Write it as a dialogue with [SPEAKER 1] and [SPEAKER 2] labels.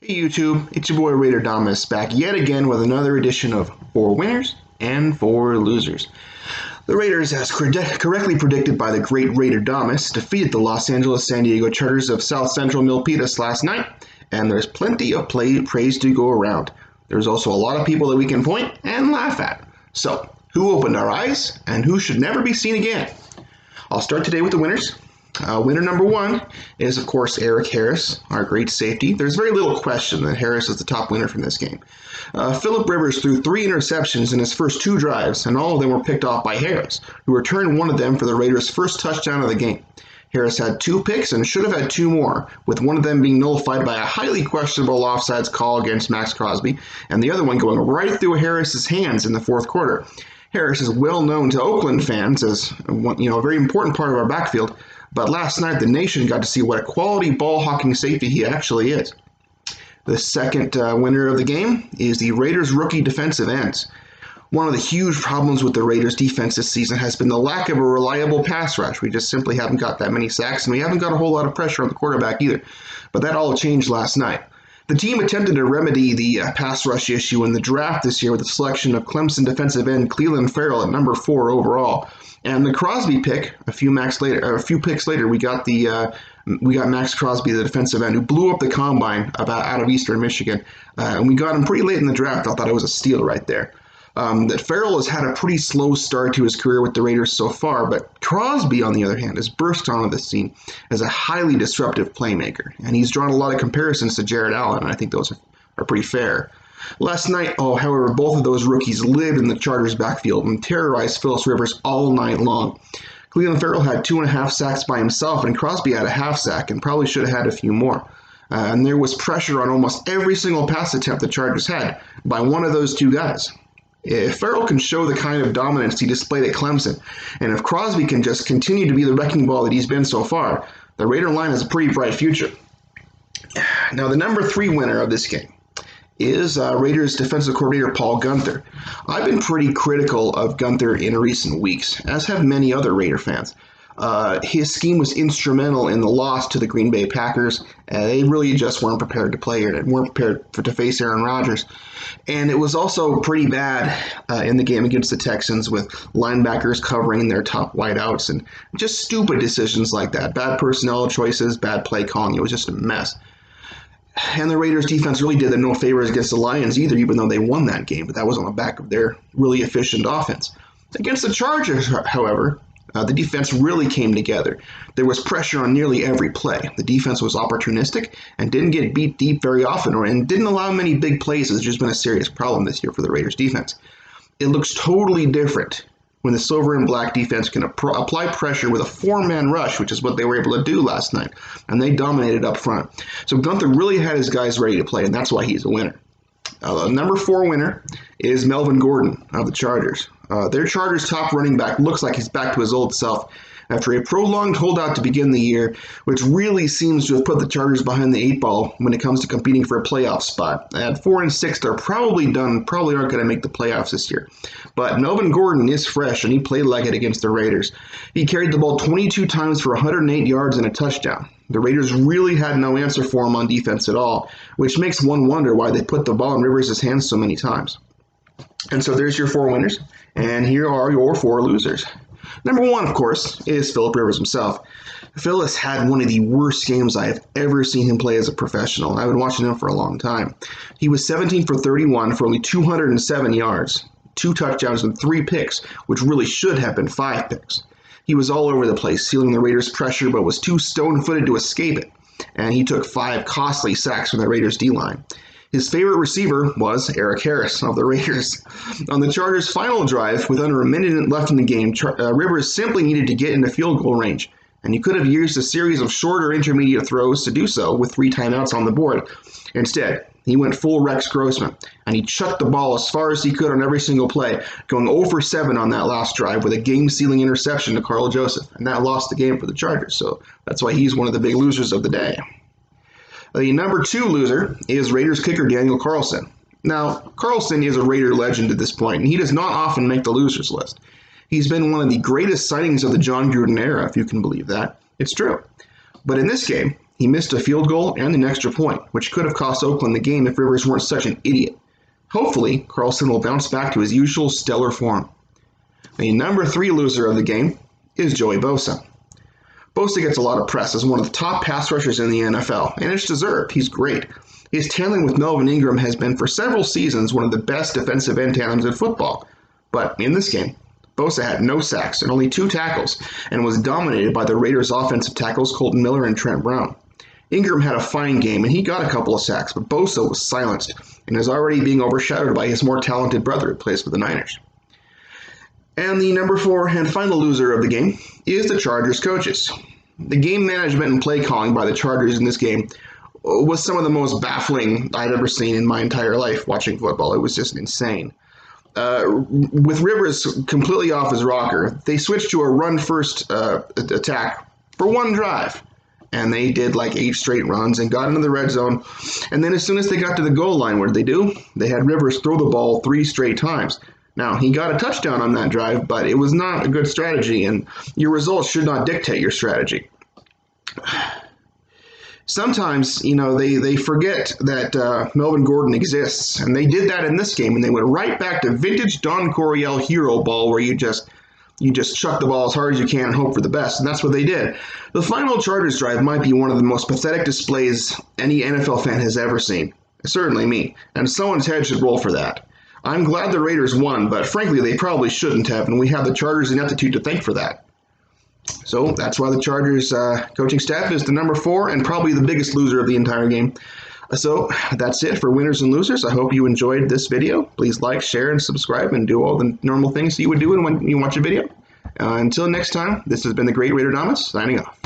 [SPEAKER 1] Hey YouTube, it's your boy Raiderdamus back yet again with another edition of 4 Winners and 4 Losers. The Raiders, as correctly predicted by the great Raiderdamus, defeated the Los Angeles San Diego Chargers of South Central Milpitas last night, and there's plenty of praise to go around. There's also a lot of people that we can point and laugh at. So, who opened our eyes and who should never be seen again? I'll start today with the winners. Winner number one is, of course, Eric Harris, our great safety. There's very little question that Harris is the top winner from this game. Philip Rivers threw 3 interceptions in his first 2 drives, and all of them were picked off by Harris, who returned one of them for the Raiders' first touchdown of the game. Harris had 2 picks and should have had 2 more, with one of them being nullified by a highly questionable offsides call against Max Crosby, and the other one going right through Harris's hands in the fourth quarter. Harris is well known to Oakland fans as a very important part of our backfield, but last night the nation got to see what a quality ball-hawking safety he actually is. The second winner of the game is the Raiders' rookie defensive ends. One of the huge problems with the Raiders' defense this season has been the lack of a reliable pass rush. We just simply haven't got that many sacks, and we haven't got a whole lot of pressure on the quarterback either. But that all changed last night. The team attempted to remedy the pass rush issue in the draft this year with the selection of Clemson defensive end Clelin Ferrell at number 4 overall. And the Crosby pick, a few picks later, we got Max Crosby, the defensive end, who blew up the combine out of Eastern Michigan. And we got him pretty late in the draft. I thought it was a steal right there. That Ferrell has had a pretty slow start to his career with the Raiders so far, but Crosby, on the other hand, has burst onto the scene as a highly disruptive playmaker, and he's drawn a lot of comparisons to Jared Allen, and I think those are pretty fair. Last night, however, both of those rookies lived in the Chargers' backfield and terrorized Philip Rivers all night long. Clelin Ferrell had 2.5 sacks by himself, and Crosby had a half sack and probably should have had a few more. And there was pressure on almost every single pass attempt the Chargers had by one of those two guys. If Ferrell can show the kind of dominance he displayed at Clemson, and if Crosby can just continue to be the wrecking ball that he's been so far, the Raider line has a pretty bright future. Now, the number 3 winner of this game is Raiders defensive coordinator Paul Guenther. I've been pretty critical of Guenther in recent weeks, as have many other Raider fans. His scheme was instrumental in the loss to the Green Bay Packers. They really just weren't prepared to play or weren't prepared to face Aaron Rodgers. And it was also pretty bad in the game against the Texans with linebackers covering their top wideouts and just stupid decisions like that. Bad personnel choices, bad play calling. It was just a mess. And the Raiders defense really did them no favors against the Lions either, even though they won that game. But that was on the back of their really efficient offense. Against the Chargers, however, the defense really came together. There was pressure on nearly every play. The defense was opportunistic and didn't get beat deep very often, and didn't allow many big plays. It's just been a serious problem this year for the Raiders defense. It looks totally different when the silver and black defense can apply pressure with a 4-man rush, which is what they were able to do last night, and they dominated up front. So Guenther really had his guys ready to play, and that's why he's a winner. The number 4 winner is Melvin Gordon of the Chargers. Their Chargers' top running back looks like he's back to his old self after a prolonged holdout to begin the year, which really seems to have put the Chargers behind the 8 ball when it comes to competing for a playoff spot. At 4-6, they're probably done, probably aren't going to make the playoffs this year. But Melvin Gordon is fresh, and he played like it against the Raiders. He carried the ball 22 times for 108 yards and a touchdown. The Raiders really had no answer for him on defense at all, which makes one wonder why they put the ball in Rivers' hands so many times. And so there's your 4 winners, and here are your 4 losers. Number 1, of course, is Philip Rivers himself. Phil has had one of the worst games I have ever seen him play as a professional, and I've been watching him for a long time. He was 17 for 31 for only 207 yards, 2 touchdowns, and 3 picks, which really should have been 5 picks. He was all over the place, sealing the Raiders' pressure, but was too stone-footed to escape it, and he took 5 costly sacks from the Raiders' D-line. His favorite receiver was Eric Harris of the Raiders. On the Chargers' final drive, with under a minute left in the game, Rivers simply needed to get into field goal range, and he could have used a series of shorter intermediate throws to do so with 3 timeouts on the board. Instead, he went full Rex Grossman, and he chucked the ball as far as he could on every single play, going 0 for 7 on that last drive with a game-sealing interception to Carl Joseph, and that lost the game for the Chargers, so that's why he's one of the big losers of the day. The number 2 loser is Raiders kicker Daniel Carlson. Now, Carlson is a Raider legend at this point, and he does not often make the losers list. He's been one of the greatest signings of the John Gruden era, if you can believe that. It's true. But in this game, He missed a field goal and an extra point, which could have cost Oakland the game if Rivers weren't such an idiot. Hopefully, Carlson will bounce back to his usual stellar form. The number 3 loser of the game is Joey Bosa. Bosa gets a lot of press as one of the top pass rushers in the NFL, and it's deserved. He's great. His tandem with Melvin Ingram has been for several seasons one of the best defensive end tandems in football. But in this game, Bosa had no sacks and only 2 tackles, and was dominated by the Raiders' offensive tackles Colton Miller and Trent Brown. Ingram had a fine game, and he got a couple of sacks, but Bosa was silenced and is already being overshadowed by his more talented brother who plays for the Niners. And the number 4 and final loser of the game is the Chargers coaches. The game management and play calling by the Chargers in this game was some of the most baffling I'd ever seen in my entire life watching football. It was just insane. With Rivers completely off his rocker, they switched to a run-first attack for one drive. And they did like 8 straight runs and got into the red zone. And then as soon as they got to the goal line, what did they do? They had Rivers throw the ball 3 straight times. Now, he got a touchdown on that drive, but it was not a good strategy, and your results should not dictate your strategy. Sometimes, they forget that Melvin Gordon exists, and they did that in this game, and they went right back to vintage Don Coryell hero ball where you just chuck the ball as hard as you can and hope for the best, and that's what they did. The final Chargers drive might be one of the most pathetic displays any NFL fan has ever seen. Certainly me, and someone's head should roll for that. I'm glad the Raiders won, but frankly, they probably shouldn't have, and we have the Chargers' ineptitude to thank for that. So that's why the Chargers coaching staff is the number 4 and probably the biggest loser of the entire game. So that's it for winners and losers. I hope you enjoyed this video. Please like, share, and subscribe, and do all the normal things you would do when you watch a video. Until next time, this has been the Great Raiderdamus, signing off.